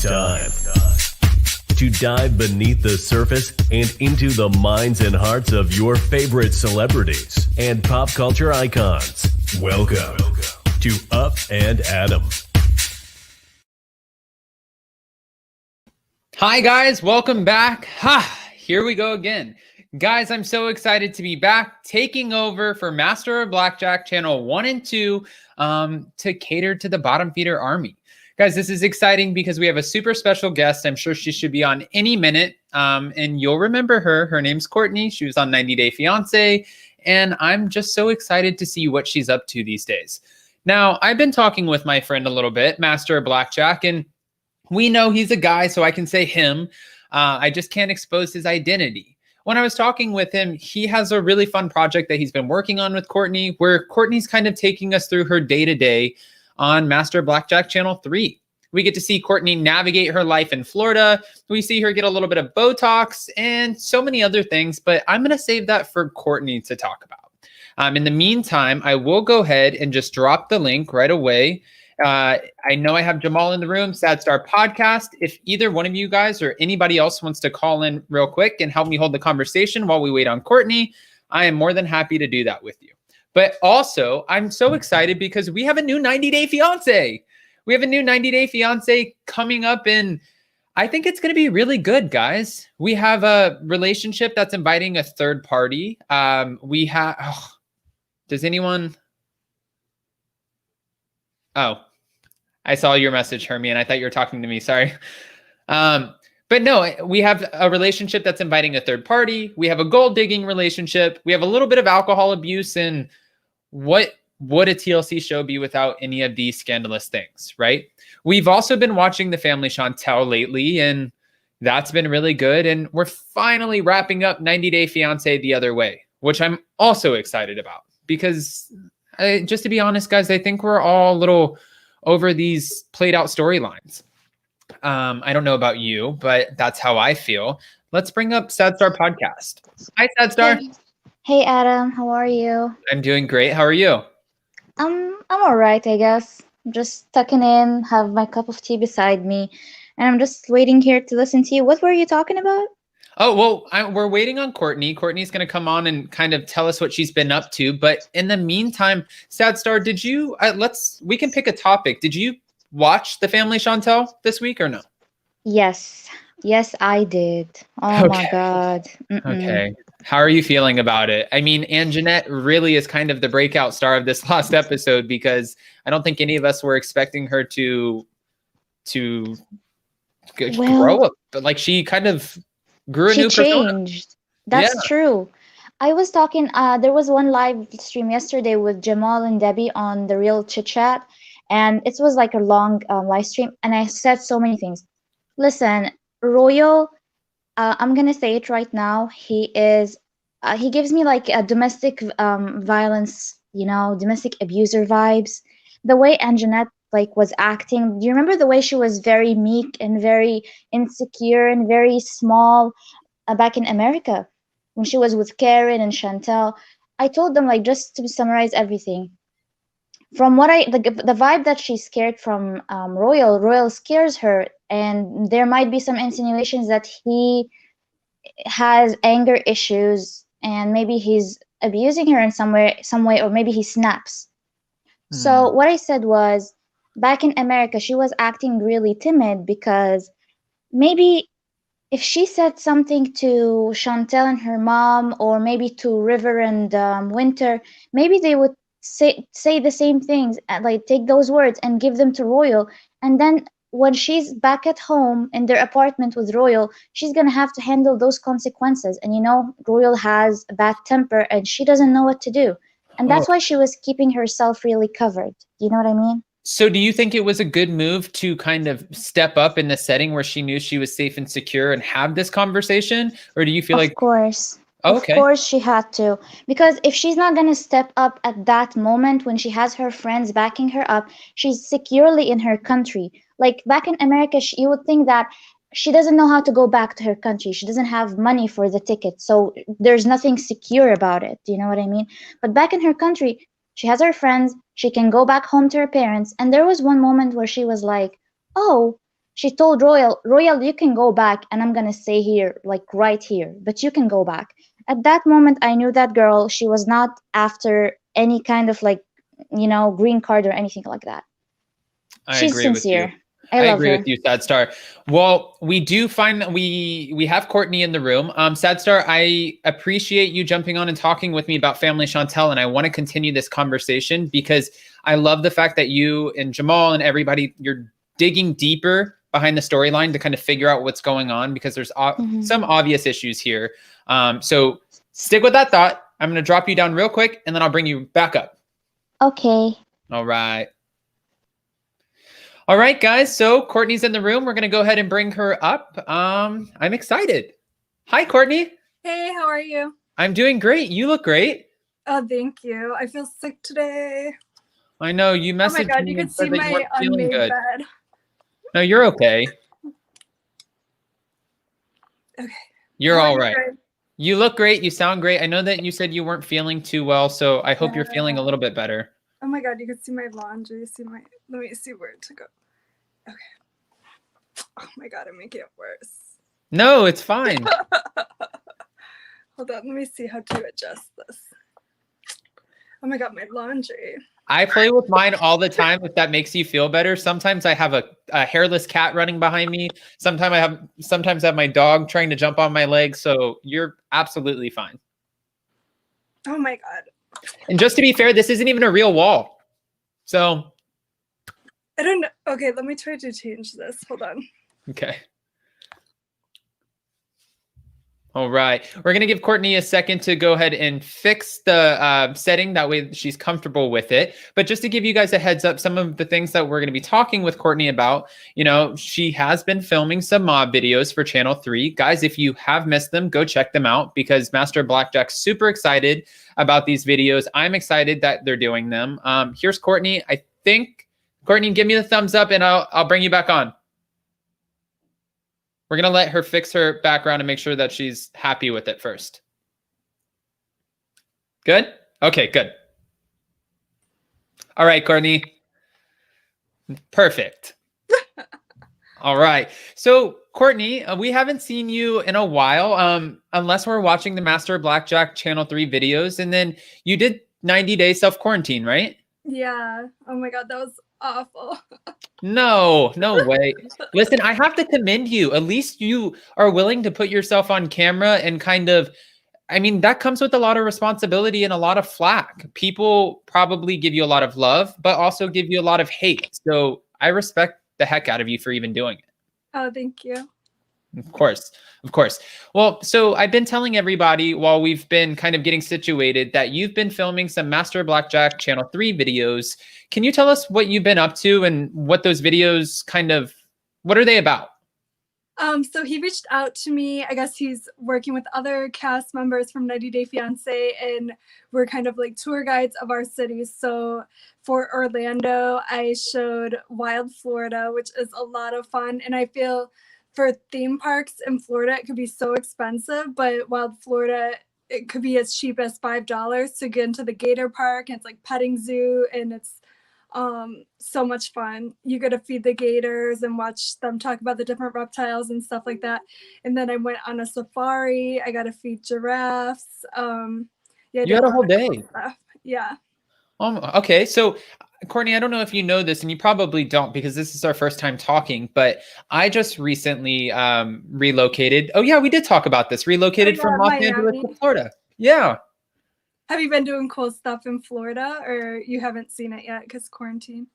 time to dive beneath the surface and into the minds and hearts of your favorite celebrities and pop culture icons. Welcome to Up and Adam. Hi guys, welcome back. Here we go again. Guys, I'm so excited to be back taking over for Master of BlackJack channel 1 and 2 to cater to the bottom feeder army. Guys, this is exciting because we have a super special guest. I'm sure she should be on any minute. And you'll remember her. Her name's Cortney. She was on 90 Day Fiancé. And I'm just so excited to see what she's up to these days. Now, I've been talking with my friend a little bit, Master of BlackJack, and we know he's a guy, so I can say him. I just can't expose his identity. When I was talking with him, he has a really fun project that he's been working on with Cortney, where Cortney's kind of taking us through her day-to-day on Master of BlackJack channel 3. We get to see Cortney navigate her life in Florida. We see her get a little bit of Botox and so many other things, but I'm going to save that for Cortney to talk about. In the meantime, I will go ahead and just drop the link right away. I know I have Jamal in the room, Sad Star Podcast. If either one of you guys or anybody else wants to call in real quick and help me hold the conversation while we wait on Cortney, I am more than happy to do that with you. But also, I'm so excited because we have a new 90 Day Fiancé. We have a new 90 Day Fiancé coming up, and I think it's going to be really good, guys. We have a relationship that's inviting a third party. Does anyone... Oh, I saw your message, Hermione. I thought you were talking to me. Sorry. But no, we have a relationship that's inviting a third party. We have a gold digging relationship. We have a little bit of alcohol abuse. And what would a TLC show be without any of these scandalous things, right? We've also been watching The Family Chantel lately, and that's been really good. And we're finally wrapping up 90 Day Fiancé the other way, which I'm also excited about because... just to be honest, guys, I think we're all a little over these played out storylines. I don't know about you, but that's how I feel. Let's bring up Sad Star Podcast. Hi, Sad Star. Hey, Adam. How are you? I'm doing great. How are you? I'm all right, I guess. I'm just tucking in, have my cup of tea beside me, and I'm just waiting here to listen to you. What were you talking about? Oh, well, we're waiting on Cortney. Cortney's going to come on and kind of tell us what she's been up to. But in the meantime, Sad Star, did you, we can pick a topic. Did you watch The Family Chantel this week or no? Yes, I did. Oh Okay. My God. Okay. How are you feeling about it? I mean, Ann Jeanette really is kind of the breakout star of this last episode because I don't think any of us were expecting her to grow up. But like she kind of grew a new persona. Changed. That's true. I was talking, there was one live stream yesterday with Jamal and Debbie on The Real Chit Chat, and it was like a long live stream, and I said so many things. Listen, Royal, I'm going to say it right now, he gives me like a domestic violence, domestic abuser vibes. The way Anjanette was acting. Do you remember the way she was very meek and very insecure and very small back in America when she was with Karen and Chantel? I told them, just to summarize everything. From what the vibe that she's scared from Royal scares her, and there might be some insinuations that he has anger issues and maybe he's abusing her in some way, or maybe he snaps. So what I said was, back in America, she was acting really timid because maybe if she said something to Chantel and her mom, or maybe to River and Winter, maybe they would say the same things, take those words and give them to Royal. And then when she's back at home in their apartment with Royal, she's going to have to handle those consequences. And Royal has a bad temper and she doesn't know what to do. And that's why she was keeping herself really covered. You know what I mean? So do you think it was a good move to kind of step up in the setting where she knew she was safe and secure and have this conversation? Or do you feel Of course. Okay. Of course she had to. Because if she's not going to step up at that moment when she has her friends backing her up, she's securely in her country. Like back in America, you would think that she doesn't know how to go back to her country. She doesn't have money for the ticket. So there's nothing secure about it. Do you know what I mean? But back in her country, she has her friends. She can go back home to her parents. And there was one moment where she was like, oh, She told Royal, you can go back, and I'm gonna stay here, like right here, but you can go back. At that moment, I knew that girl. She was not after any kind of like, green card or anything like that. I She's agree with you. sincere. I I love agree with her. you, Sad Star. Well, we do find that we have Cortney in the room. Sad Star, I appreciate you jumping on and talking with me about Family Chantel, and I want to continue this conversation because I love the fact that you and Jamal and everybody, you're digging deeper behind the storyline to kind of figure out what's going on because there's some obvious issues here. So stick with that thought. I'm going to drop you down real quick, and then I'll bring you back up. Okay. All right. All right, guys. So Cortney's in the room. We're going to go ahead and bring her up. I'm excited. Hi, Cortney. Hey, how are you? I'm doing great. You look great. Oh, thank you. I feel sick today. I know you messaged Oh my God, me you and could said see that you my weren't feeling unmade good. bed. No, you're okay. Okay. You're How are all you right. doing? You look great. You sound great. I know that you said you weren't feeling too well, so I hope you're feeling a little bit better. Oh my God, you could see my laundry. Let me see where to go. Okay. Oh my God, I'm making it worse. No, it's fine. Hold on, let me see how to adjust this. Oh my God, my laundry. I play with mine all the time if that makes you feel better. Sometimes I have a hairless cat running behind me. Sometimes I have my dog trying to jump on my leg. So you're absolutely fine. Oh my God. And just to be fair, this isn't even a real wall. So I don't know. Okay, let me try to change this. Hold on. okay. All right. We're going to give Cortney a second to go ahead and fix the setting. That way she's comfortable with it. But just to give you guys a heads up, some of the things that we're going to be talking with Cortney about, she has been filming some mob videos for Channel 3. Guys, if you have missed them, go check them out because Master BlackJack's super excited about these videos. I'm excited that they're doing them. Here's Cortney. I think, Cortney, give me the thumbs up and I'll bring you back on. We're going to let her fix her background and make sure that she's happy with it first. Good? Okay, good. All right, Cortney. Perfect. All right. So, Cortney, we haven't seen you in a while, unless we're watching the Master BlackJack Channel 3 videos. And then you did 90-day self-quarantine, right? Yeah. Oh my God, that was awful. No way. Listen, I have to commend you. At least you are willing to put yourself on camera and kind of, that comes with a lot of responsibility and a lot of flack. People probably give you a lot of love, but also give you a lot of hate. So I respect the heck out of you for even doing it. Oh, thank you. Of course. Well, so I've been telling everybody while we've been kind of getting situated that you've been filming some Master BlackJack Channel 3 videos. Can you tell us what you've been up to and what those videos what are they about? So he reached out to me. I guess he's working with other cast members from 90 Day Fiancé, and we're kind of like tour guides of our cities. So for Orlando, I showed Wild Florida, which is a lot of fun. And I feel for theme parks in Florida, it could be so expensive, but Wild Florida, it could be as cheap as $5 to get into the Gator Park. And it's like petting zoo, and it's so much fun. You get to feed the gators and watch them talk about the different reptiles and stuff like that. And then I went on a safari. I got to feed giraffes. Yeah, You had a whole day. Cool. Yeah. Okay. So, Cortney, I don't know if you know this, and you probably don't because this is our first time talking, but I just recently relocated. Oh, yeah, we did talk about this. Relocated from Los Angeles to Florida. Yeah. Have you been doing cool stuff in Florida, or you haven't seen it yet because quarantine?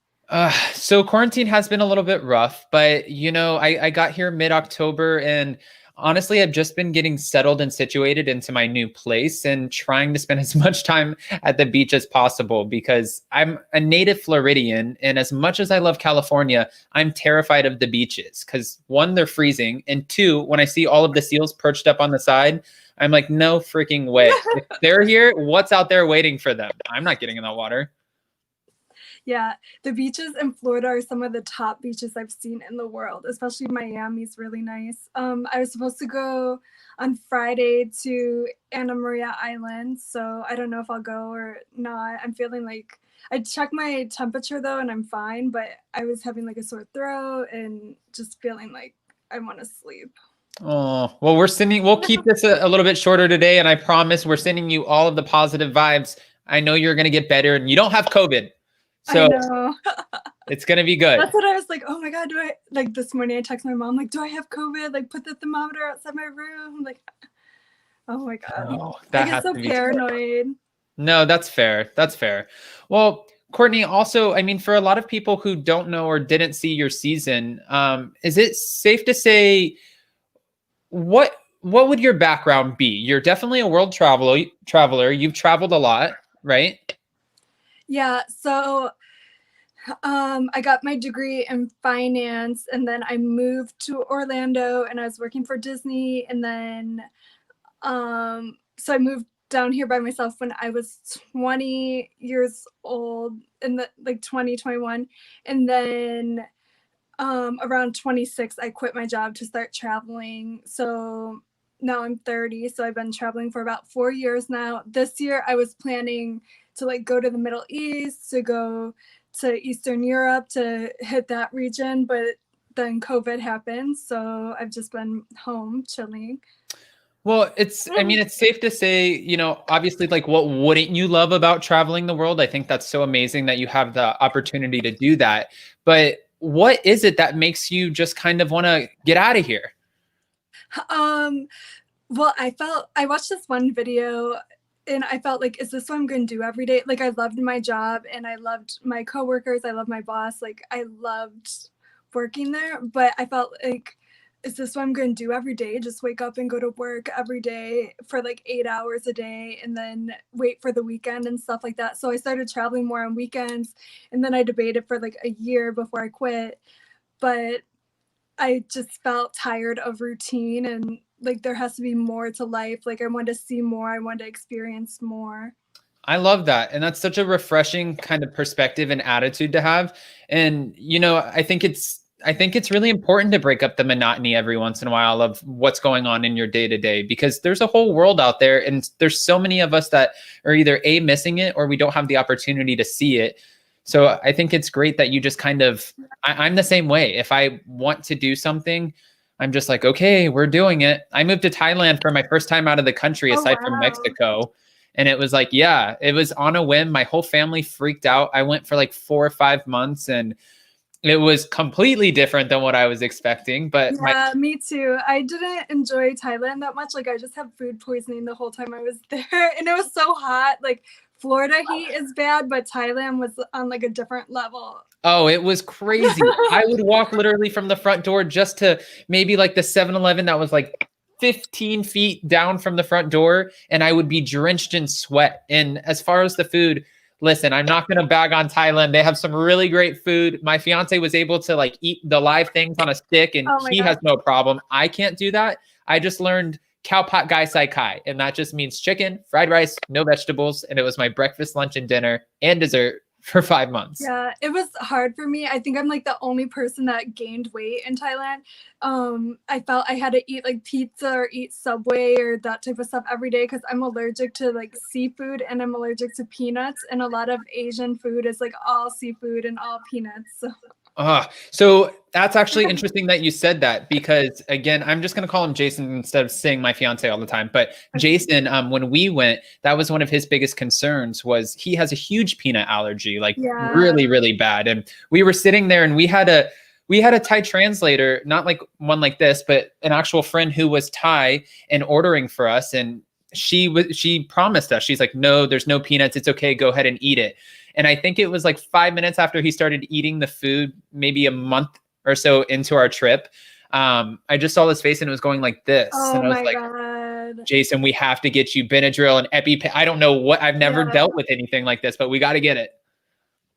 So quarantine has been a little bit rough, but I got here mid-October, and honestly, I've just been getting settled and situated into my new place and trying to spend as much time at the beach as possible because I'm a native Floridian. And as much as I love California, I'm terrified of the beaches because one, they're freezing. And two, when I see all of the seals perched up on the side, I'm like, no freaking way. If they're here, what's out there waiting for them? I'm not getting in that water. Yeah, the beaches in Florida are some of the top beaches I've seen in the world, especially Miami's really nice. I was supposed to go on Friday to Anna Maria Island. So I don't know if I'll go or not. I'm feeling like I checked my temperature though, and I'm fine, but I was having like a sore throat and just feeling like I want to sleep. Oh, well, we'll keep this a little bit shorter today. And I promise we're sending you all of the positive vibes. I know you're going to get better and you don't have COVID. So I know. it's going to be good. That's what I was like, oh my God, do I, like this morning I texted my mom, like, do I have COVID? Like put the thermometer outside my room. Like, oh my God. Oh, I that get has so to be paranoid. No, that's fair. That's fair. Well, Cortney, also, I mean, for a lot of people who don't know or didn't see your season, is it safe to say what would your background be? You're definitely a world traveler. You've traveled a lot, right? Yeah. So I got my degree in finance and then I moved to Orlando and I was working for Disney. And then, so I moved down here by myself when I was 20 years old in the like 2021. And then around 26, I quit my job to start traveling. So now I'm 30. So I've been traveling for about 4 years now. This year I was planning to like go to the Middle East, to go to Eastern Europe, to hit that region. But then COVID happened. So I've just been home chilling. Well, I mean, it's safe to say, you know, obviously, like, what wouldn't you love about traveling the world? I think that's so amazing that you have the opportunity to do that. But what is it that makes you just kind of want to get out of here? Well, I watched this one video and I felt like, is this what I'm going to do every day? Like, I loved my job and I loved my coworkers. I loved my boss. Like, I loved working there, but I felt like, is this what I'm going to do every day? Just wake up and go to work every day for like 8 hours a day and then wait for the weekend and stuff like that. So I started traveling more on weekends and then I debated for like a year before I quit. But I just felt tired of routine and like there has to be more to life. Like I want to see more, I want to experience more. I love that. And that's such a refreshing kind of perspective and attitude to have. And, you know, I think it's really important to break up the monotony every once in a while of what's going on in your day to day, because there's a whole world out there and there's so many of us that are either missing it or we don't have the opportunity to see it. So I think it's great that you just kind of, I'm the same way. If I want to do something, I'm just like, okay, we're doing it. I moved to Thailand for my first time out of the country, aside from Mexico. And it was like, yeah, it was on a whim. My whole family freaked out. I went for like 4 or 5 months and it was completely different than what I was expecting. But yeah, me too. I didn't enjoy Thailand that much. Like I just had food poisoning the whole time I was there. And it was so hot. Like Florida heat is bad, but Thailand was on like a different level. Oh, it was crazy. I would walk literally from the front door just to maybe like the 7-Eleven that was like 15 feet down from the front door, and I would be drenched in sweat. And as far as the food, listen, I'm not going to bag on Thailand. They have some really great food. My fiance was able to like eat the live things on a stick, and he has no problem. I can't do that. I just learned cow pot gai sai kai, and that just means chicken, fried rice, no vegetables. And it was my breakfast, lunch, and dinner and dessert for 5 months. Yeah, it was hard for me. I think I'm like the only person that gained weight in Thailand. I felt I had to eat like pizza or eat Subway or that type of stuff every day because I'm allergic to like seafood and I'm allergic to peanuts. And a lot of Asian food is like all seafood and all peanuts. So that's actually interesting that you said that, because again, I'm just going to call him Jason instead of saying my fiance all the time. But Jason, when we went, that was one of his biggest concerns. Was he has a huge peanut allergy, like really, really bad. And we were sitting there and we had a Thai translator, not like one like this, but an actual friend who was Thai and ordering for us. And she promised us, she's like, no, there's no peanuts. It's okay. Go ahead and eat it. And I think it was like 5 minutes after he started eating the food, maybe a month or so into our trip, I just saw his face and it was going like this. Oh, and I was like, God. Jason, we have to get you Benadryl and EpiPen. I don't know what, I've never dealt with anything like this, but we got to get it.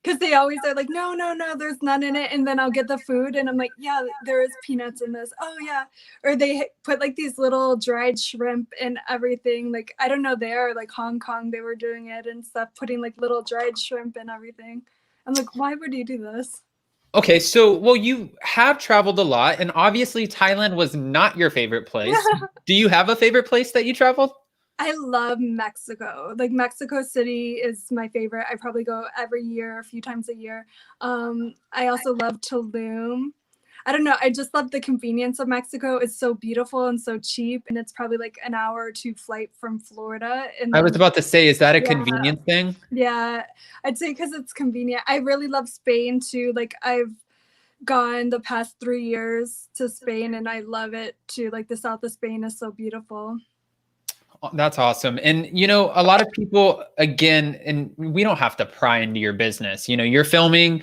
Because they always are like, no, there's none in it. And then I'll get the food and I'm like, yeah, there is peanuts in this. Oh, yeah. Or they put like these little dried shrimp and everything. Like, I don't know, there, like Hong Kong, they were doing it and stuff, putting like little dried shrimp and everything. I'm like, why would you do this? Okay, so well, you have traveled a lot, and obviously Thailand was not your favorite place. Do you have a favorite place that you traveled? I love Mexico. Like Mexico City is my favorite. I probably go every year, a few times a year. I also love Tulum. I don't know. I just love the convenience of Mexico. It's so beautiful and so cheap, and it's probably like an hour or two flight from Florida. And I was then, about to say, is that a yeah, convenience thing? yeah, I'd say because it's convenient. I really love Spain too. Like I've gone the past 3 years to Spain, and I love it too. Like the south of Spain is so beautiful. That's awesome. And, you know, a lot of people, again, and we don't have to pry into your business. You know, you're filming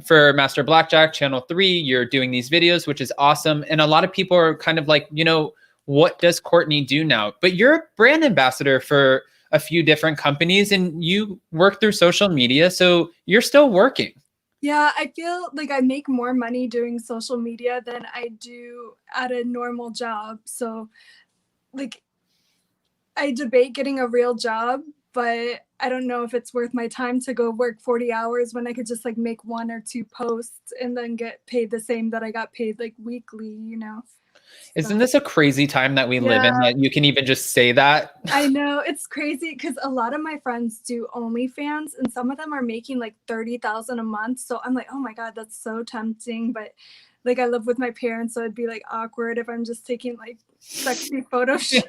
for Master Blackjack Channel 3, you're doing these videos, which is awesome. And a lot of people are kind of like, you know, what does Cortney do now? But you're a brand ambassador for a few different companies and you work through social media. So you're still working. Yeah, I feel like I make more money doing social media than I do at a normal job. So, like, I debate getting a real job, but I don't know if it's worth my time to go work 40 hours when I could just like make 1 or 2 posts and then get paid the same that I got paid like weekly, you know? Isn't this a crazy time that we live in that you can even just say that? I know, it's crazy because a lot of my friends do OnlyFans and some of them are making like 30,000 a month. So I'm like, oh my God, that's so tempting. But like I live with my parents, so it'd be like awkward if I'm just taking like sexy photo shoots.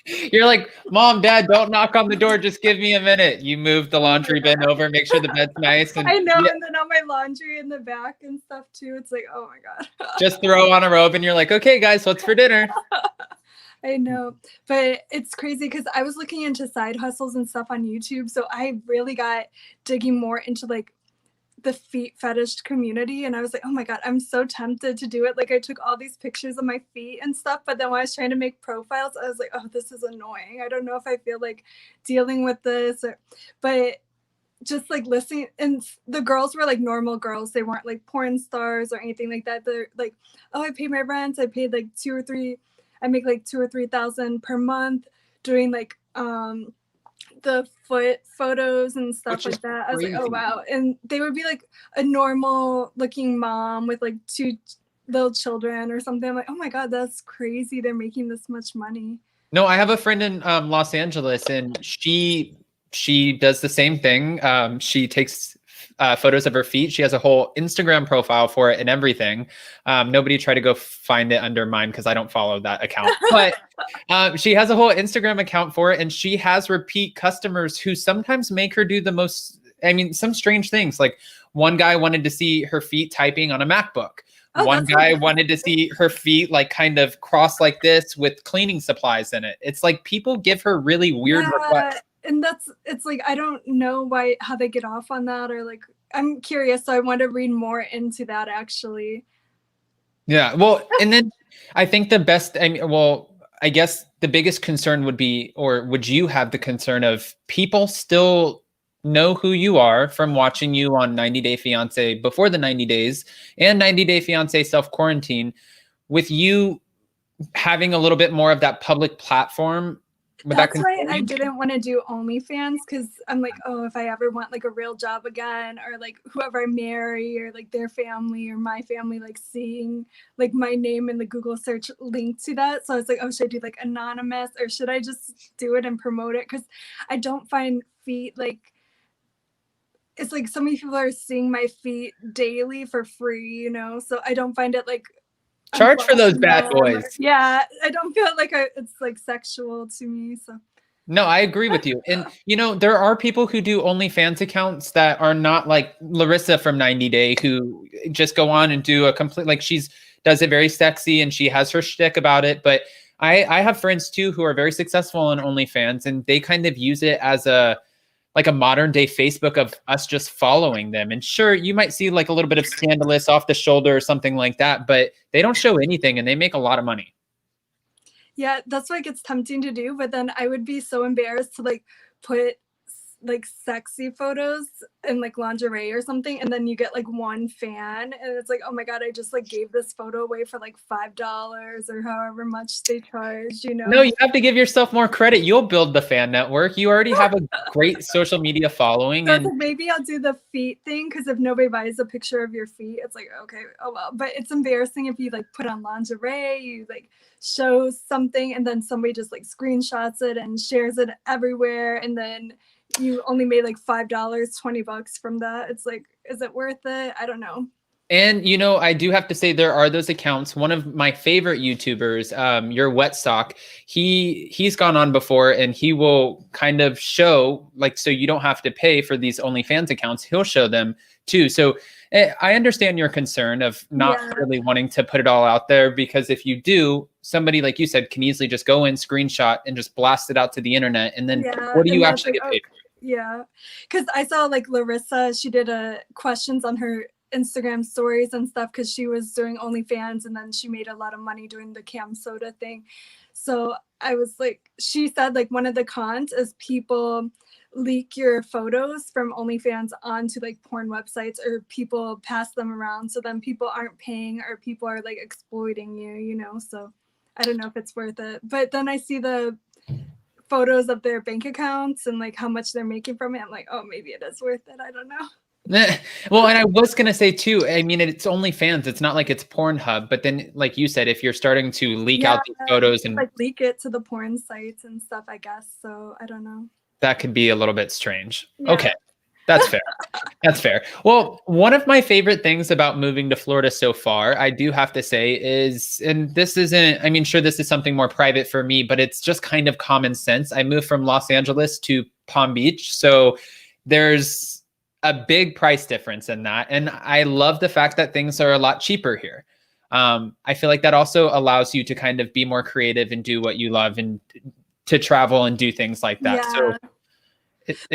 You're like, Mom, Dad, don't knock on the door. Just give me a minute. You move the laundry bin over, make sure the bed's nice. And I know, and then all my laundry in the back and stuff too. It's like, oh my God. just throw on a robe and you're like, okay, guys, what's for dinner? I know, but it's crazy because I was looking into side hustles and stuff on YouTube. So I really got digging more into like the feet fetish community, and I was like, oh my God, I'm so tempted to do it. Like I took all these pictures of my feet and stuff, but then when I was trying to make profiles, I was like, oh, this is annoying. I don't know if I feel like dealing with this but just like listening, and the girls were like normal girls. They weren't like porn stars or anything like that. They're like, oh, I paid my rent. I paid like I make like 2 or 3,000 per month doing like the foot photos and stuff like that. I was like, oh wow. And they would be like a normal looking mom with like 2 little children or something. I'm like, oh my God, that's crazy. They're making this much money. No, I have a friend in Los Angeles, and she does the same thing. She takes photos of her feet. She has a whole Instagram profile for it and everything. Nobody try to go find it under mine because I don't follow that account. But she has a whole Instagram account for it, and she has repeat customers who sometimes make her do the most, I mean, some strange things. Like one guy wanted to see her feet typing on a MacBook. Oh, one guy wanted to see her feet like kind of crossed like this with cleaning supplies in it. It's like people give her really weird requests. And it's like, I don't know how they get off on that, or like, I'm curious. So I want to read more into that actually. Yeah. Well, and then I think the best, I guess the biggest concern would be, or would you have the concern of people still know who you are from watching you on 90 Day Fiance before the 90 days and 90 Day Fiance self-quarantine, with you having a little bit more of that public platform? That's why I didn't want to do OnlyFans, because I'm like, oh, if I ever want like a real job again, or like whoever I marry, or like their family or my family, like seeing like my name in the Google search linked to that. So I was like, oh, should I do like anonymous, or should I just do it and promote it? Because I don't find feet like, it's like so many people are seeing my feet daily for free, you know? So I don't find it like, charge for those bad boys. Yeah, I don't feel like it's like sexual to me. So no, I agree with you. And you know, there are people who do OnlyFans accounts that are not like Larissa from 90 Day, who just go on and do a complete, like does it very sexy and she has her shtick about it. But I have friends too who are very successful on OnlyFans, and they kind of use it as a modern day Facebook of us just following them. And sure, you might see like a little bit of scandalous off the shoulder or something like that, but they don't show anything and they make a lot of money. Yeah, that's why it gets tempting to do. But then I would be so embarrassed to like put like sexy photos in like lingerie or something, and then you get like one fan, and it's like, oh my god, I just like gave this photo away for like $5 or however much they charge, you know. No, you have to give yourself more credit. You'll build the fan network. You already have a great social media following. So And like, maybe I'll do the feet thing, because if nobody buys a picture of your feet, it's like, okay, oh well. But it's embarrassing if you like put on lingerie, you like show something, and then somebody just like screenshots it and shares it everywhere, and then you only made like $5, $20 from that. It's like, is it worth it? I don't know. And, you know, I do have to say there are those accounts. One of my favorite YouTubers, your Wet Sock, he's gone on before, and he will kind of show, like, so you don't have to pay for these OnlyFans accounts. He'll show them too. So I understand your concern of not really wanting to put it all out there, because if you do, somebody, like you said, can easily just go in, screenshot, and just blast it out to the internet. And then what do you actually get paid for? Yeah, because I saw like Larissa, she did questions on her Instagram stories and stuff, because she was doing OnlyFans, and then she made a lot of money doing the cam soda thing. So I was like, she said like one of the cons is people leak your photos from OnlyFans onto like porn websites, or people pass them around, so then people aren't paying, or people are like exploiting you, you know. So I don't know if it's worth it. But then I see the photos of their bank accounts and like how much they're making from it. I'm like, oh, maybe it is worth it. I don't know. Well, and I was going to say too, I mean, it's OnlyFans. It's not like it's Pornhub. But then, like you said, if you're starting to leak out these photos and like leak it to the porn sites and stuff, I guess. So I don't know. That could be a little bit strange. Yeah. Okay. That's fair. That's fair. Well, one of my favorite things about moving to Florida so far, I do have to say is, and this isn't, I mean, sure, this is something more private for me, but it's just kind of common sense. I moved from Los Angeles to Palm Beach. So there's a big price difference in that. And I love the fact that things are a lot cheaper here. I feel like that also allows you to kind of be more creative and do what you love, and to travel and do things like that. Yeah. So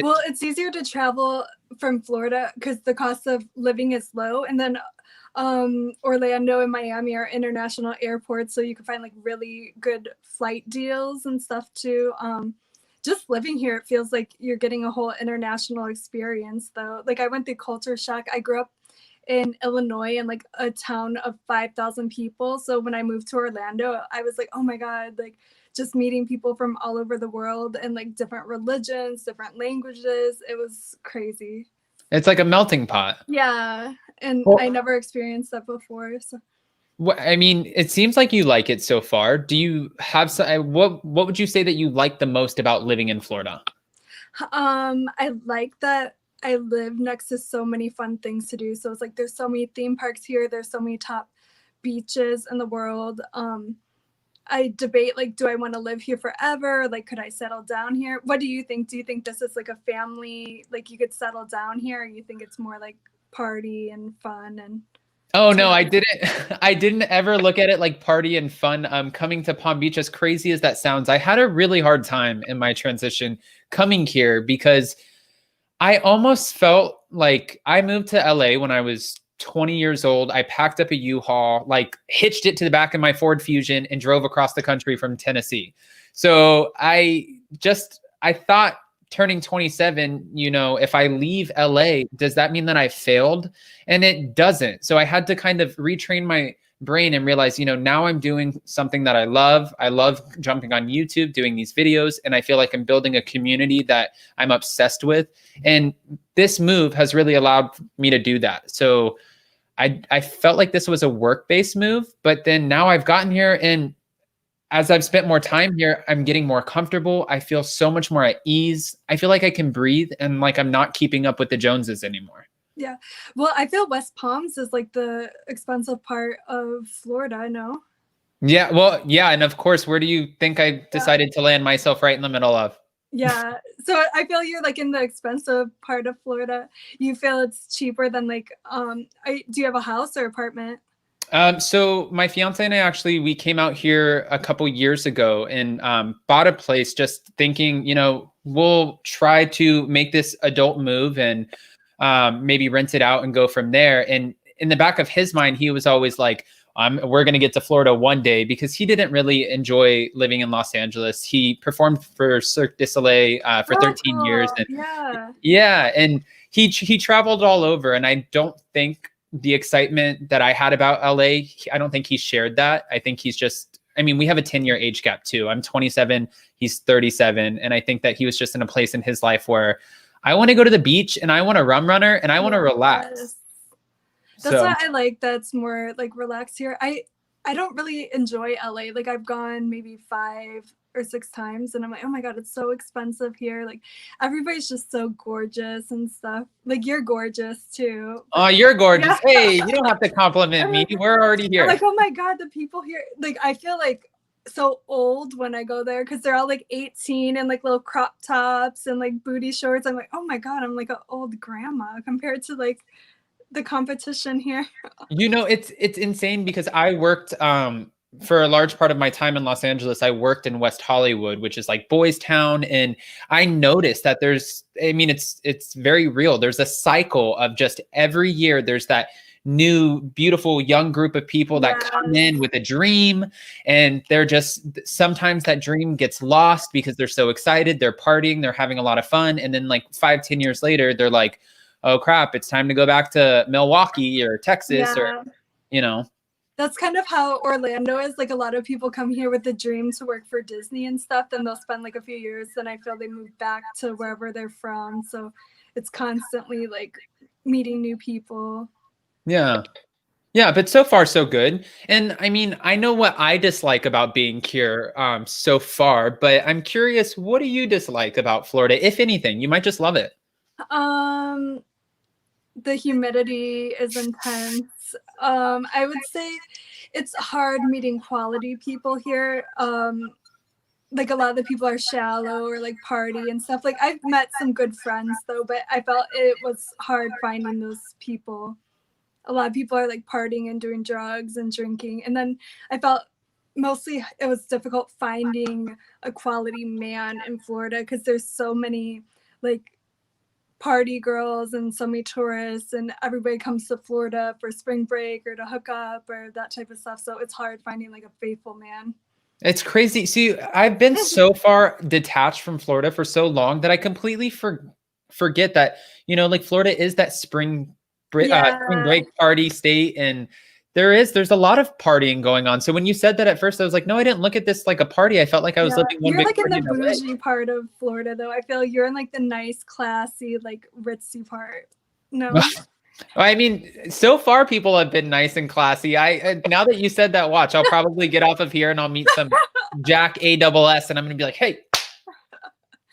well, it's easier to travel from Florida because the cost of living is low, and then Orlando and Miami are international airports, so you can find like really good flight deals and stuff too. Just living here, it feels like you're getting a whole international experience though. Like I went through culture shock. I grew up in Illinois in like a town of 5,000 people. So when I moved to Orlando, I was like, oh my God, like just meeting people from all over the world and like different religions, different languages. It was crazy. It's like a melting pot. Yeah. And I never experienced that before. So I mean, it seems like you like it so far. Do you have some, what would you say that you like the most about living in Florida? I like that I live next to so many fun things to do. So it's like there's so many theme parks here. There's so many top beaches in the world. I debate like, do I want to live here forever? Like, could I settle down here? What do you think? Do you think this is like a family, like you could settle down here? Or you think it's more like party and fun and Oh no, I didn't ever look at it like party and fun. Coming to Palm Beach, as crazy as that sounds, I had a really hard time in my transition coming here, because I almost felt like I moved to LA when I was 20 years old. I packed up a U-Haul, like hitched it to the back of my Ford Fusion, and drove across the country from Tennessee. So I thought, turning 27, you know, if I leave LA, does that mean that I failed? And it doesn't. So I had to kind of retrain my brain and realize, you know, now I'm doing something that I love. I love jumping on YouTube, doing these videos, and I feel like I'm building a community that I'm obsessed with. And this move has really allowed me to do that. So I felt like this was a work-based move, but then now I've gotten here, and as I've spent more time here, I'm getting more comfortable. I feel so much more at ease. I feel like I can breathe, and like I'm not keeping up with the Joneses anymore. Yeah. Well, I feel West Palms is like the expensive part of Florida, no? Yeah. Well, yeah. And of course, where do you think I decided to land myself right in the middle of? Yeah. So I feel you're like in the expensive part of Florida. You feel it's cheaper than like, do you have a house or apartment? So my fiance and I we came out here a couple years ago and bought a place, just thinking, you know, we'll try to make this adult move and maybe rent it out and go from there. And in the back of his mind, he was always like, we're going to get to Florida one day, because he didn't really enjoy living in Los Angeles. He performed for Cirque du Soleil for 13 years. And yeah. And he traveled all over. And I don't think the excitement that I had about LA, I don't think he shared that. I think he's just, I mean, we have a 10-year age gap too. I'm 27, he's 37. And I think that he was just in a place in his life where I want to go to the beach and I want to rum runner and I want to relax. That's what I like. That's more like relaxed here. I don't really enjoy LA. Like I've gone maybe 5 or 6 times and I'm like, oh my God, it's so expensive here. Like everybody's just so gorgeous and stuff. Like you're gorgeous too. Oh, you're gorgeous. Yeah. Hey, you don't have to compliment me. We're already here. I'm like, oh my God, the people here. Like I feel like so old when I go there because they're all like 18 and like little crop tops and like booty shorts. I'm like, oh my God, I'm like an old grandma compared to like the competition here. You know, it's insane because I worked for a large part of my time in Los Angeles. I worked in West Hollywood, which is like Boys Town, and I noticed that there's, I mean, it's very real. There's a cycle of just every year there's that new beautiful young group of people that come in with a dream, and they're just, sometimes that dream gets lost because they're so excited, they're partying, they're having a lot of fun, and then like 5-10 years later they're like, oh crap, it's time to go back to Milwaukee or Texas or, you know. That's kind of how Orlando is. Like a lot of people come here with the dream to work for Disney and stuff. Then they'll spend like a few years. Then I feel they move back to wherever they're from. So it's constantly like meeting new people. Yeah. Yeah, but so far so good. And I mean, I know what I dislike about being here so far, but I'm curious, what do you dislike about Florida, if anything? You might just love it. The humidity is intense. I would say it's hard meeting quality people here. Like a lot of the people are shallow or like party and stuff. Like I've met some good friends though, but I felt it was hard finding those people. A lot of people are like partying and doing drugs and drinking. And then I felt mostly it was difficult finding a quality man in Florida because there's so many like party girls and so many tourists, and everybody comes to Florida for spring break or to hook up or that type of stuff. So it's hard finding like a faithful man. It's crazy. See, I've been so far detached from Florida for so long that I completely forget that, you know, like Florida is that spring break party state, and there's a lot of partying going on. So when you said that at first, I was like, no, I didn't look at this like a party. I felt like I was living one big party. You're like in the bougie part of Florida, though. I feel you're in like the nice, classy, like ritzy part. No. I mean, so far people have been nice and classy. Now that you said that, watch, I'll probably get off of here and I'll meet some Jack ASS, and I'm gonna be like, hey.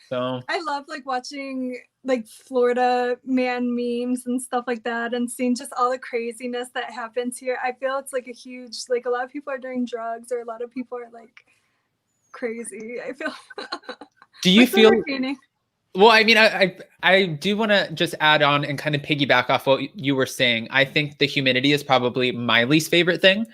So I love like watching like Florida man memes and stuff like that, and seeing just all the craziness that happens here. I feel it's like a huge, like a lot of people are doing drugs, or a lot of people are like crazy. I feel. Do you feel? Well, I mean, I do want to just add on and kind of piggyback off what you were saying. I think the humidity is probably my least favorite thing.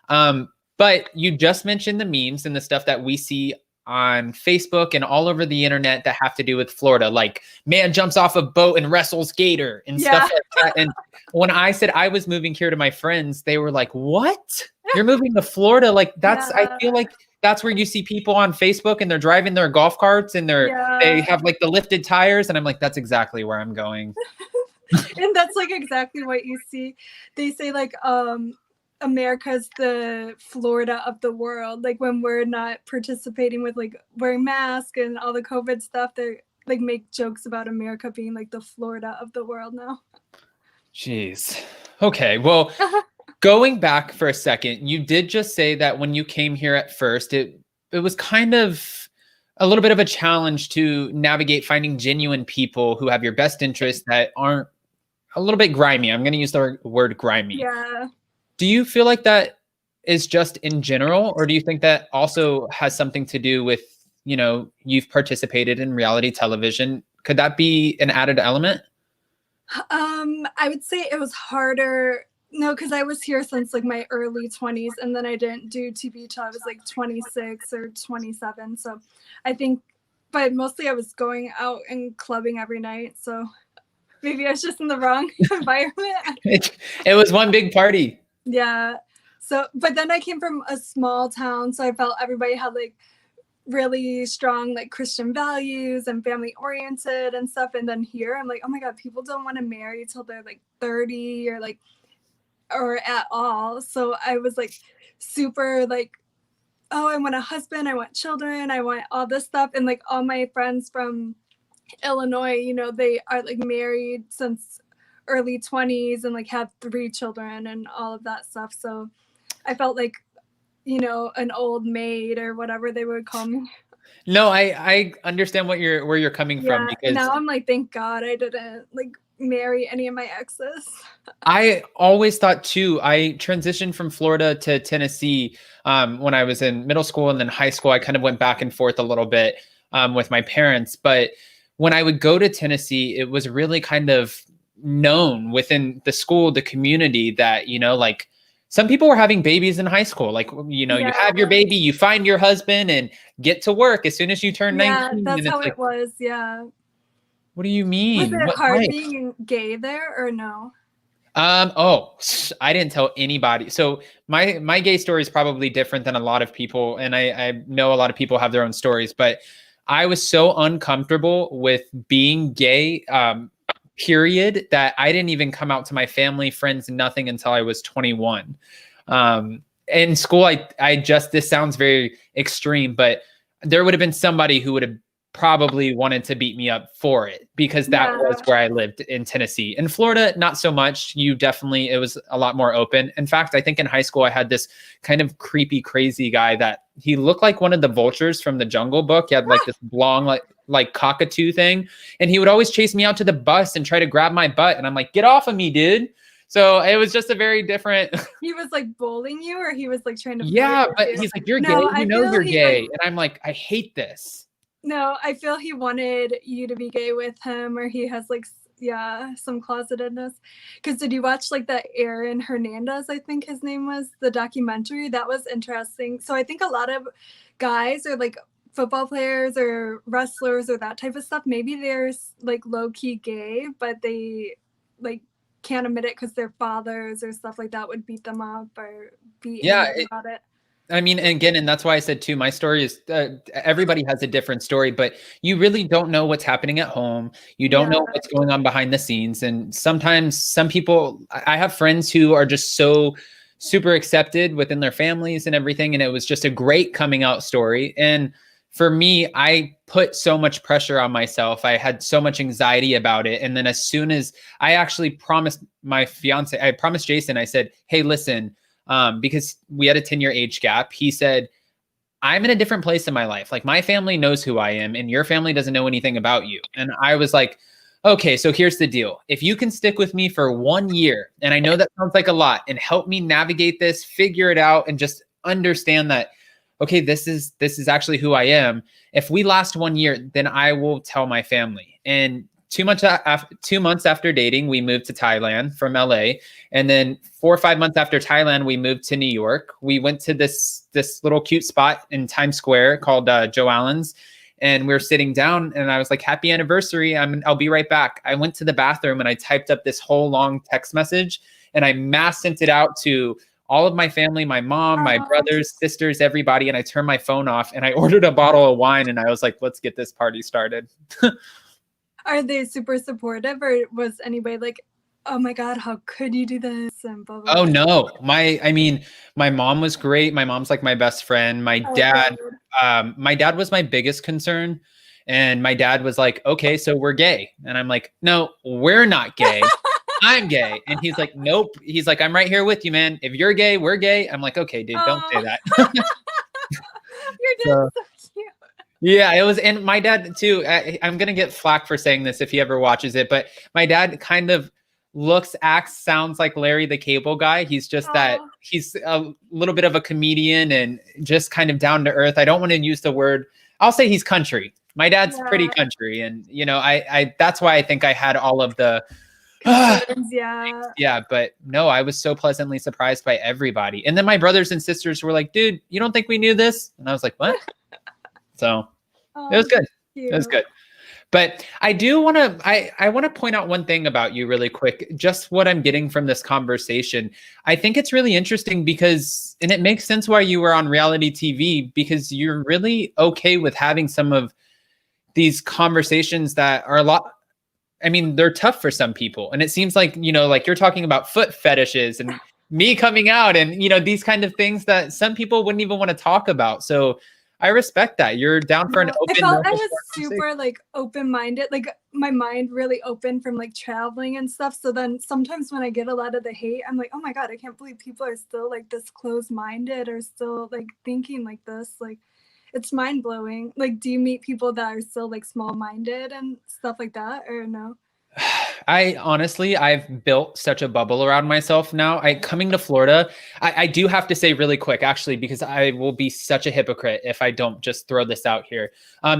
But you just mentioned the memes and the stuff that we see on Facebook and all over the internet that have to do with Florida, like man jumps off a boat and wrestles gator and stuff like that. And when I said I was moving here to my friends, they were like, what? You're moving to Florida? Like that's, I feel like that's where you see people on Facebook and they're driving their golf carts and they have like the lifted tires. And I'm like, that's exactly where I'm going. And that's like exactly what you see. They say like, America's the Florida of the world. Like when we're not participating with like wearing masks and all the COVID stuff, they like make jokes about America being like the Florida of the world now. Jeez. Okay. Well, going back for a second, you did just say that when you came here at first, it was kind of a little bit of a challenge to navigate finding genuine people who have your best interests that aren't a little bit grimy. I'm going to use the word grimy. Yeah. Do you feel like that is just in general, or do you think that also has something to do with, you know, you've participated in reality television? Could that be an added element? I would say it was harder. No, because I was here since like my early 20s, and then I didn't do TV till I was like 26 or 27. So I think, but mostly I was going out and clubbing every night. So maybe I was just in the wrong environment. It was one big party. Yeah. So, but then I came from a small town, so I felt everybody had like really strong like Christian values and family oriented and stuff. And then here I'm like, oh my God, people don't want to marry till they're like 30 or at all. So I was like super like, oh, I want a husband, I want children, I want all this stuff. And like all my friends from Illinois, you know, they are like married since early 20s and like have 3 children and all of that stuff. So I felt like, you know, an old maid or whatever they would call me. No, I understand where you're coming from, because now I'm like, thank God I didn't like marry any of my exes. I always thought too, I transitioned from Florida to Tennessee when I was in middle school, and then high school. I kind of went back and forth a little bit with my parents. But when I would go to Tennessee, it was really kind of known within the school, the community, that, you know, like some people were having babies in high school. Like, you know, you have your baby, you find your husband and get to work as soon as you turn 19. That's and how like, it was. Yeah. What do you mean? Was it hard being gay there or no? Oh, I didn't tell anybody. So my gay story is probably different than a lot of people. And I know a lot of people have their own stories, but I was so uncomfortable with being gay, period, that I didn't even come out to my family, friends, nothing until I was 21. In school, I just, this sounds very extreme, but there would have been somebody who would have probably wanted to beat me up for it, because that was where I lived in Tennessee. In Florida, not so much. It was a lot more open. In fact, I think in high school, I had this kind of creepy, crazy guy that he looked like one of the vultures from the Jungle Book. He had like this long, like cockatoo thing. And he would always chase me out to the bus and try to grab my butt. And I'm like, get off of me, dude. So it was just a very different. He was like bullying you, or he was like trying to. Yeah, but he's like, you're gay. You know you're gay. And I'm like, I hate this. No, I feel he wanted you to be gay with him, or he has like, some closetedness. Because did you watch like that Aaron Hernandez, I think his name was, the documentary? That was interesting. So I think a lot of guys are like football players or wrestlers or that type of stuff. Maybe they're like low key gay, but they like can't admit it because their fathers or stuff like that would beat them up or be angry about it. I mean, again, and that's why I said too, my story is, everybody has a different story, but you really don't know what's happening at home. You don't know what's going on behind the scenes. And sometimes some people, I have friends who are just so super accepted within their families and everything. And it was just a great coming out story. And for me, I put so much pressure on myself. I had so much anxiety about it. And then as soon as I actually promised my fiance, I promised Jason, I said, hey, listen, because we had a 10-year age gap. He said, I'm in a different place in my life. Like, my family knows who I am and your family doesn't know anything about you. And I was like, okay, so here's the deal. If you can stick with me for 1 year, and I know that sounds like a lot, and help me navigate this, figure it out, and just understand that, okay, this is actually who I am. If we last 1 year, then I will tell my family. And 2 months after dating, we moved to Thailand from LA. And then 4 or 5 months after Thailand, we moved to New York. We went to this little cute spot in Times Square called Joe Allen's. And we were sitting down and I was like, happy anniversary. I'll be right back. I went to the bathroom and I typed up this whole long text message and I mass sent it out to all of my family, my mom, my brothers, sisters, everybody. And I turned my phone off and I ordered a bottle of wine and I was like, let's get this party started. Are they super supportive, or was anybody like, oh my God, how could you do this? And blah, blah, blah. Oh no. My mom was great. My mom's like my best friend. My dad was my biggest concern. And my dad was like, okay, so we're gay. And I'm like, no, we're not gay. I'm gay. And he's like, nope. He's like, I'm right here with you, man. If you're gay, we're gay. I'm like, okay, dude, don't say that. Your dad's so cute. Yeah, it was. And my dad too, I'm going to get flack for saying this if he ever watches it, but my dad kind of looks, acts, sounds like Larry the Cable Guy. He's just that he's a little bit of a comedian and just kind of down to earth. I don't want to use the word, I'll say he's country. My dad's pretty country. And, you know, I that's why I think I had all of the, yeah, but no, I was so pleasantly surprised by everybody. And then my brothers and sisters were like, dude, you don't think we knew this? And I was like, what? So it was good. It was good. But I do want to I want to point out one thing about you really quick, just what I'm getting from this conversation. I think it's really interesting because, and it makes sense why you were on reality TV, because you're really okay with having some of these conversations that are a lot, I mean, they're tough for some people. And it seems like, you know, like you're talking about foot fetishes and me coming out and, you know, these kind of things that some people wouldn't even want to talk about. So I respect that. You're down for an I open. felt I no was conversation. super like open-minded, like my mind really open from like traveling and stuff. So then sometimes when I get a lot of the hate, I'm like, oh my God, I can't believe people are still like this closed-minded or still like thinking like this. Like it's mind-blowing. Like, do you meet people that are still like small-minded and stuff like that, or no? I honestly, I've built such a bubble around myself now. Coming to Florida, I do have to say really quick, actually, because I will be such a hypocrite if I don't just throw this out here.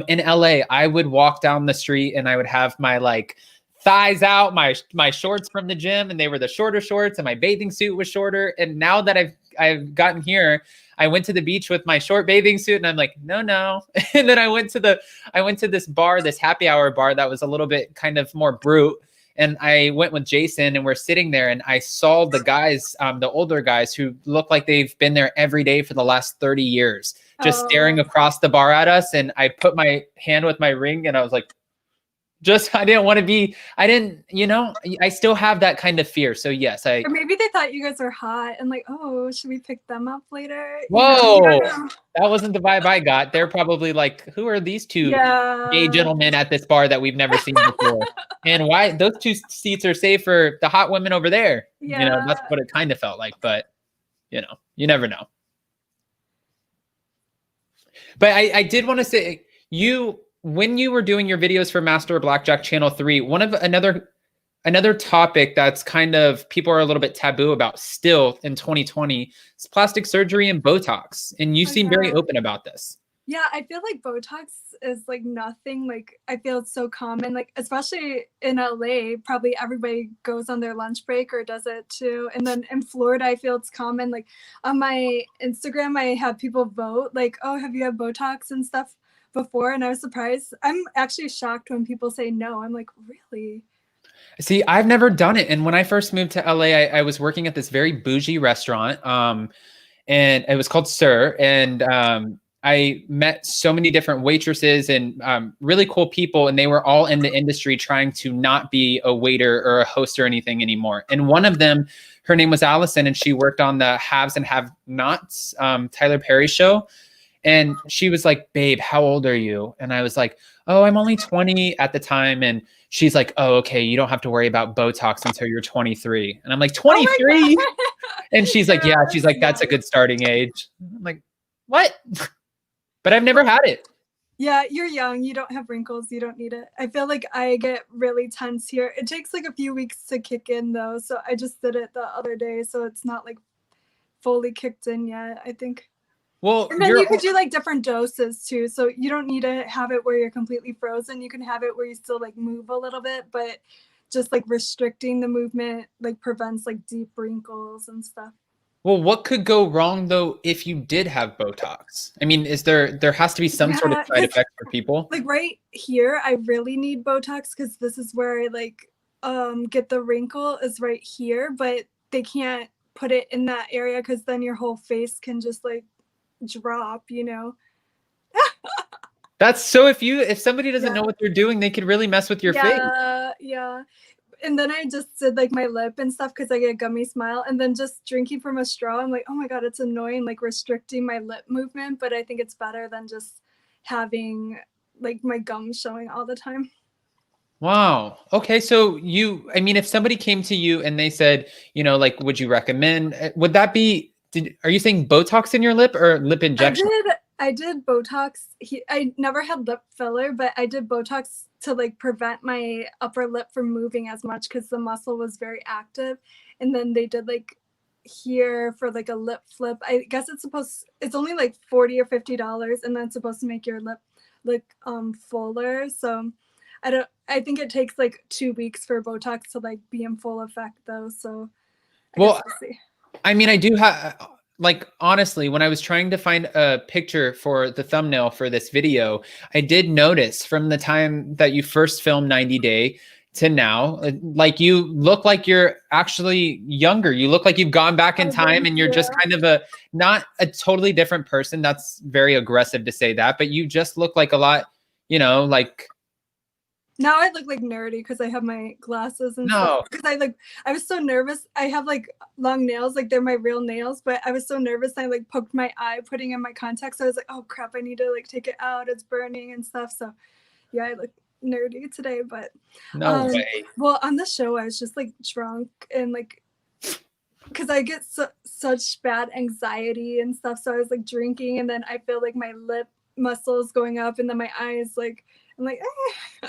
In LA, I would walk down the street and I would have my like thighs out, my shorts from the gym, and they were the shorter shorts, and my bathing suit was shorter. And now that I've gotten here, I went to the beach with my short bathing suit, and I'm like, no. And then I went to this bar, this happy hour bar that was a little bit kind of more brute. And I went with Jason, and we're sitting there, and I saw the guys, the older guys who look like they've been there every day for the last 30 years, just staring across the bar at us. And I put my hand with my ring, and I was like, I didn't want to be, you know, I still have that kind of fear. So yes, or maybe they thought you guys were hot and like, oh, should we pick them up later? Whoa, You know? that wasn't the vibe I got. They're probably like, who are these two gay gentlemen at this bar that we've never seen before? And why those two seats are saved for the hot women over there? Yeah. You know, that's what it kind of felt like, but you know, you never know. But I did want to say, when you were doing your videos for Master of BlackJack Channel 3, one of another topic that's kind of people are a little bit taboo about still in 2020 is plastic surgery and Botox. And you seem very open about this. Yeah, I feel like Botox is like nothing. Like I feel it's so common, like especially in LA, probably everybody goes on their lunch break or does it too. And then in Florida, I feel it's common. Like on my Instagram, I have people vote like, oh, have you had Botox and stuff before? And I was surprised. I'm actually shocked when people say no. I'm like, really? See, I've never done it. And when I first moved to LA, I was working at this very bougie restaurant, and it was called Sir. And I met so many different waitresses and really cool people, and they were all in the industry trying to not be a waiter or a host or anything anymore. And one of them, her name was Allison, and she worked on the Haves and Have Nots, Tyler Perry show. And she was like, babe, how old are you? And I was like, oh, I'm only 20 at the time. And she's like, oh, okay, you don't have to worry about Botox until you're 23. And I'm like, 23? And she's like, yeah, she's like, that's a good starting age. I'm like, what? But I've never had it. Yeah, you're young. You don't have wrinkles. You don't need it. I feel like I get really tense here. It takes like a few weeks to kick in though. So I just did it the other day. So it's not like fully kicked in yet, I think. Well, and then you could do like different doses too. So you don't need to have it where you're completely frozen. You can have it where you still like move a little bit, but just like restricting the movement like prevents like deep wrinkles and stuff. Well, what could go wrong though if you did have Botox? I mean, there has to be some sort of side effect for people? Like right here, I really need Botox because this is where I like get the wrinkle is right here, but they can't put it in that area because then your whole face can just like drop, you know. That's so if somebody doesn't know what they're doing, they could really mess with your face. Yeah. And then I just did like my lip and stuff because I get a gummy smile, and then just drinking from a straw, I'm like, oh my God, it's annoying, like restricting my lip movement, but I think it's better than just having like my gums showing all the time. Wow. Okay. So I mean, if somebody came to you and they said, you know, like, would you recommend, would that be, are you saying Botox in your lip or lip injection? I did Botox. I never had lip filler, but I did Botox to like prevent my upper lip from moving as much because the muscle was very active. And then they did like here for like a lip flip. I guess it's only like $40 or $50, and then it's supposed to make your lip look fuller. So I think it takes like 2 weeks for Botox to like be in full effect though. So I guess we'll see. I mean, I do have, like honestly, when I was trying to find a picture for the thumbnail for this video, I did notice from the time that you first filmed 90 Day to now, like you look like you're actually younger. You look like you've gone back in time and you're just kind of not a totally different person. That's very aggressive to say that, but you just look like a lot, you know, like. Now I look like nerdy because I have my glasses and stuff. Because I was so nervous. I have like long nails, like they're my real nails, but I was so nervous. I like poked my eye putting in my contacts. So I was like, oh crap, I need to like take it out. It's burning and stuff. So yeah, I look nerdy today, but no way. Well, on the show, I was just like drunk and like, because I get such bad anxiety and stuff. So I was like drinking, and then I feel like my lip muscles going up, and then my eyes like, I'm like, eh.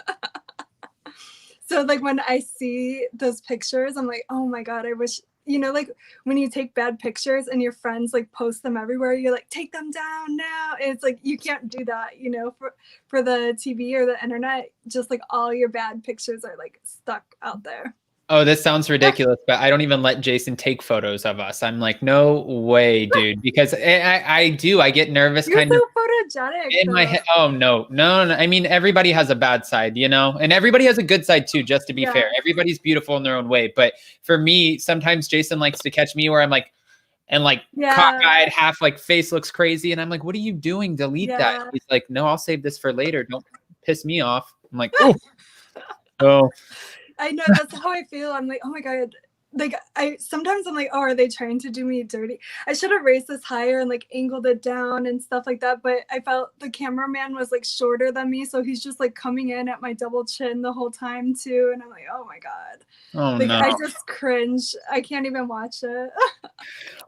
So like when I see those pictures, I'm like, oh my God, I wish, you know, like when you take bad pictures and your friends like post them everywhere, you're like, take them down now. And it's like, you can't do that, you know, for the TV or the internet, just like all your bad pictures are like stuck out there. Oh, this sounds ridiculous, but I don't even let Jason take photos of us. I'm like, no way, dude, because I get nervous. You're kind so of photogenic in my head. Oh no. I mean, everybody has a bad side, you know, and everybody has a good side too, just to be fair. Everybody's beautiful in their own way. But for me, sometimes Jason likes to catch me where I'm like, and like cockeyed, half like face looks crazy. And I'm like, what are you doing? Delete that. And he's like, no, I'll save this for later. Don't piss me off. I'm like, oh. I know, that's how I feel. I'm like, oh my God. Like sometimes I'm like, oh, are they trying to do me dirty? I should have raised this higher and like angled it down and stuff like that. But I felt the cameraman was like shorter than me. So he's just like coming in at my double chin the whole time too. And I'm like, oh my God. Oh like, no. I just cringe. I can't even watch it.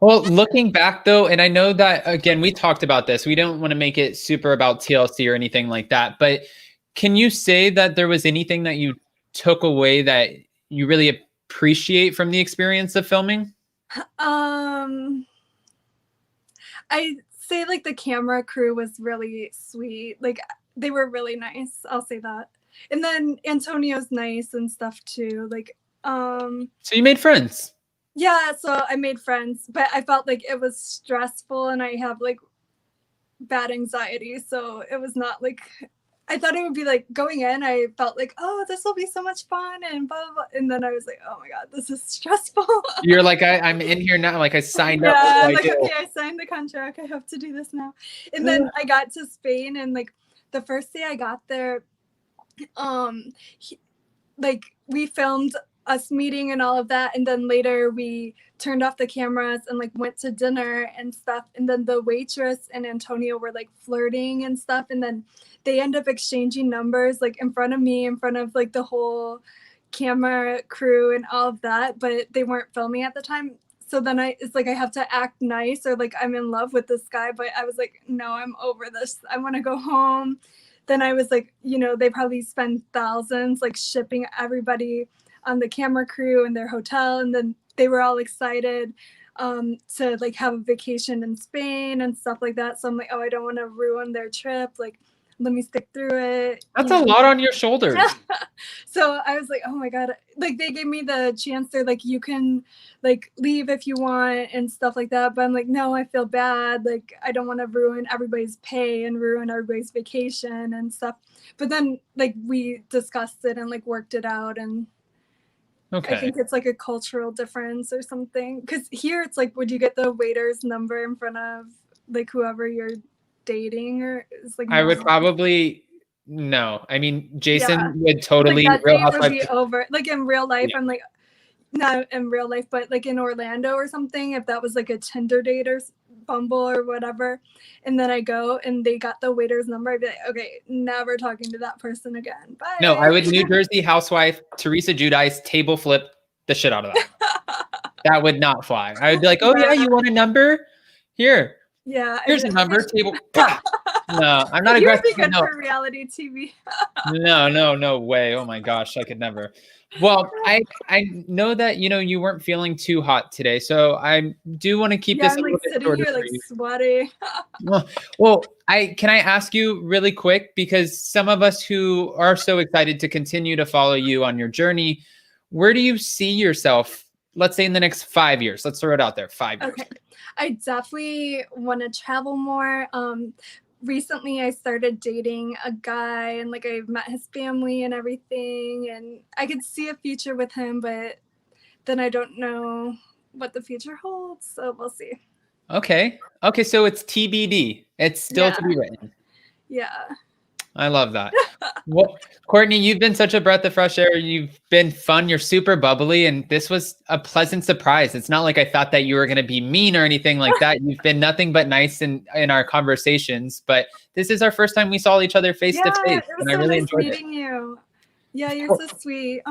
Well, looking back though, and I know that again, we talked about this. We don't want to make it super about TLC or anything like that. But can you say that there was anything that you took away that you really appreciate from the experience of filming? I say like the camera crew was really sweet. Like they were really nice. I'll say that. And then Antonio's nice and stuff too. Like, so you made friends? Yeah. So I made friends, but I felt like it was stressful and I have like bad anxiety. So it was not like, I thought it would be like going in, I felt like, oh, this will be so much fun and blah, blah, blah. And then I was like, oh my God, this is stressful. You're like, I'm in here now. Like I signed up. Yeah, like, okay, I signed the contract. I have to do this now. And then I got to Spain, and like the first day I got there, like we filmed us meeting and all of that. And then later we turned off the cameras and like went to dinner and stuff. And then the waitress and Antonio were like flirting and stuff. And then they end up exchanging numbers like in front of me, in front of like the whole camera crew and all of that, but they weren't filming at the time. So then it's like I have to act nice or like I'm in love with this guy, but I was like, no, I'm over this. I want to go home. Then I was like, you know, they probably spend thousands like shipping everybody on the camera crew and their hotel. And then they were all excited to like have a vacation in Spain and stuff like that. So I'm like, oh, I don't want to ruin their trip. Like, let me stick through it. That's a lot on your shoulders. So I was like, oh my God, like they gave me the chance. They're like, you can like leave if you want and stuff like that. But I'm like, no, I feel bad. Like, I don't want to ruin everybody's pay and ruin everybody's vacation and stuff. But then like we discussed it and like worked it out. And I think it's like a cultural difference or something. Because here it's like, would you get the waiter's number in front of like whoever you're dating? Or it's like I would probably no. I mean, Jason would totally like that date would be over. Like in real life, I'm like, not in real life, but like in Orlando or something, if that was like a Tinder date or Bumble or whatever, and then I go and they got the waiter's number, I'd be like, okay, never talking to that person again. Bye. No, I would New Jersey housewife Teresa Giudice table flip the shit out of that. That would not fly. I would be like, oh yeah, you want a number? Here. Yeah. Here's a number. Table. No, I'm not aggressive. You'd be good for reality TV. No way. Oh my gosh, I could never. Well, I know that you weren't feeling too hot today, so I do want to keep this. I'm like sitting here like sweaty. Well, can I ask you really quick, because some of us who are so excited to continue to follow you on your journey, where do you see yourself let's say in the next 5 years? Let's throw it out there. 5 years. Okay. I definitely want to travel more. Recently I started dating a guy and like I met his family and everything, and I could see a future with him, but then I don't know what the future holds. So we'll see. Okay. Okay. So it's TBD. It's still to be written. Yeah. I love that. Well, Cortney, you've been such a breath of fresh air. You've been fun. You're super bubbly. And this was a pleasant surprise. It's not like I thought that you were going to be mean or anything like that. You've been nothing but nice in our conversations. But this is our first time we saw each other face to face. It was And I really nice enjoyed meeting you. Yeah, you're so sweet.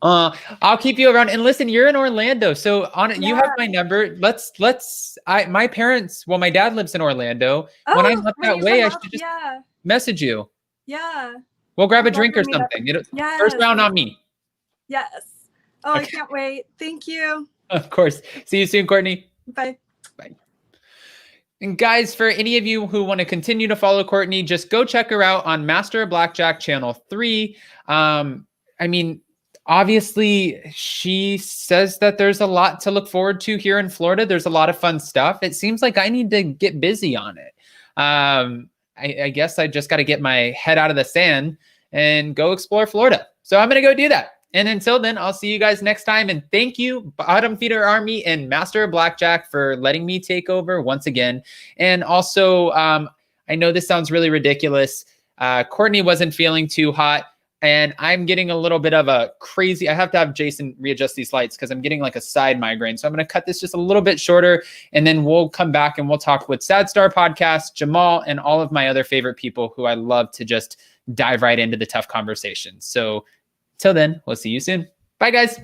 I'll keep you around. And listen, you're in Orlando. So you have my number. My parents, well, my dad lives in Orlando. When I'm up that way, I should just message you. Yeah. We'll grab a drink or something. First round on me. Yes. Oh, okay. I can't wait. Thank you. Of course. See you soon, Cortney. Bye. Bye. And guys, for any of you who want to continue to follow Cortney, just go check her out on Master of BlackJack channel 3. Obviously, she says that there's a lot to look forward to here in Florida. There's a lot of fun stuff. It seems like I need to get busy on it. I guess I just got to get my head out of the sand and go explore Florida. So I'm going to go do that. And until then, I'll see you guys next time. And thank you, Bottom Feeder Army and Master of BlackJack, for letting me take over once again. And also, I know this sounds really ridiculous. Cortney wasn't feeling too hot. And I'm getting a little bit of a crazy, I have to have Jason readjust these lights because I'm getting like a side migraine. So I'm going to cut this just a little bit shorter, and then we'll come back and we'll talk with Sad Star Podcast, Jamal, and all of my other favorite people who I love to just dive right into the tough conversations. So till then, we'll see you soon. Bye, guys.